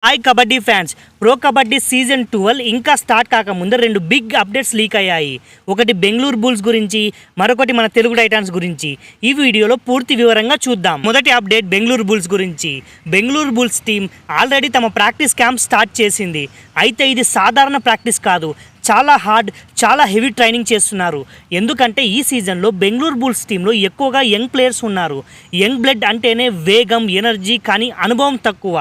Hi kabaddi fans. Pro kabaddi season 12 ఇంకా start కాకముందు రెండు బిగ్ అప్డేట్స్ లీక్ అయ్యాయి. ఒకటి బెంగళూరు బుల్స్ గురించి, మరొకటి మన తెలుగు టైటాన్స్ గురించి. ఈ వీడియోలో పూర్తి వివరంగా చూద్దాం. మొదటి అప్డేట్ బెంగళూరు బుల్స్ గురించి. బెంగళూరు బుల్స్ టీం ఆల్రెడీ తమ ప్రాక్టీస్ క్యాంప్ స్టార్ట్ చేసింది. అయితే ఇది సాధారణ ప్రాక్టీస్ కాదు, చాలా హార్డ్, చాలా హెవీ ట్రైనింగ్ చేస్తున్నారు. ఎందుకంటే ఈ సీజన్లో బెంగళూరు బుల్స్ టీంలో ఎక్కువగా యంగ్ ప్లేయర్స్ ఉన్నారు. యంగ్ బ్లడ్ అంటేనే వేగం, ఎనర్జీ, కానీ అనుభవం తక్కువ.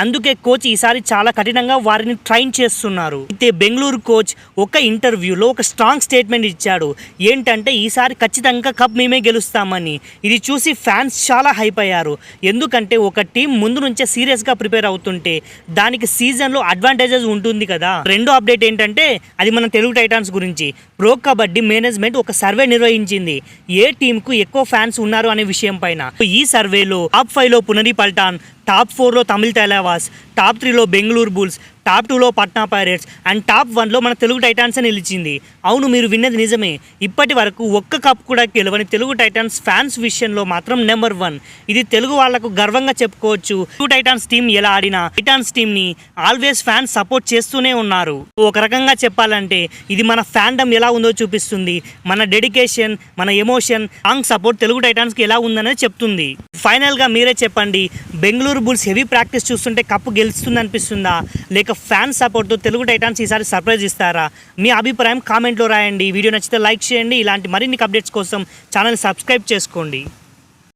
అందుకే కోచ్ ఈసారి చాలా కఠినంగా వారిని ట్రైన్ చేస్తున్నారు. అయితే బెంగళూరు కోచ్ ఒక ఇంటర్వ్యూలో ఒక స్ట్రాంగ్ స్టేట్మెంట్ ఇచ్చాడు. ఏంటంటే ఈసారి ఖచ్చితంగా కప్ మేమే గెలుస్తామని. ఇది చూసి ఫ్యాన్స్ చాలా హైప్ అయ్యారు. ఎందుకంటే ఒక టీం ముందు నుంచే సీరియస్గా ప్రిపేర్ అవుతుంటే దానికి సీజన్లో అడ్వాంటేజెస్ ఉంటుంది కదా. రెండో అప్డేట్ ఏంటంటే అది మన తెలుగు టైటాన్స్ గురించి. ప్రో కబడ్డీ మేనేజ్మెంట్ ఒక సర్వే నిర్వహించింది ఏ టీంకు ఎక్కువ ఫ్యాన్స్ ఉన్నారు అనే విషయం పైన. ఈ సర్వేలో టాప్ 5లో పునరి పల్టాన్, టాప్ 4లో తమిళ్ తైలావాస్, టాప్ 3లో బెంగళూరు బుల్స్, టాప్ 2లో పట్నా పైరేట్స్ అండ్ టాప్ 1లో మన తెలుగు టైటాన్స్ నిలిచింది. అవును, మీరు విన్నది నిజమే. ఇప్పటి వరకు ఒక్క కప్ కూడా గెలవని తెలుగు టైటాన్స్ ఫ్యాన్స్ విషయంలో మాత్రం నెంబర్ 1. ఇది తెలుగు వాళ్లకు గర్వంగా చెప్పుకోవచ్చు. తెలుగు టైటాన్స్ టీం ఎలా ఆడినా టైటాన్స్ టీంని ఆల్వేస్ ఫ్యాన్స్ సపోర్ట్ చేస్తూనే ఉన్నారు. ఒక రకంగా చెప్పాలంటే ఇది మన ఫ్యాన్డమ్ ఎలా ఉందో చూపిస్తుంది. మన డెడికేషన్, మన ఎమోషన్, స్ట్రాంగ్ సపోర్ట్ తెలుగు టైటాన్స్కి ఎలా ఉందనేది చెప్తుంది. ఫైనల్గా మీరే చెప్పండి, బెంగళూరు బుల్స్ హెవీ ప్రాక్టీస్ చూస్తుంటే కప్పు గెలుస్తుంది అనిపిస్తుందా, లేక ఫ్యాన్స్ సపోర్ట్తో తెలుగు టైటాన్స్ ఈసారి సర్ప్రైజ్ ఇస్తారా? మీ అభిప్రాయం కామెంట్లో రాయండి. వీడియో నచ్చితే లైక్ చేయండి. ఇలాంటి మరిన్ని అప్డేట్స్ కోసం ఛానల్ సబ్స్క్రైబ్ చేసుకోండి.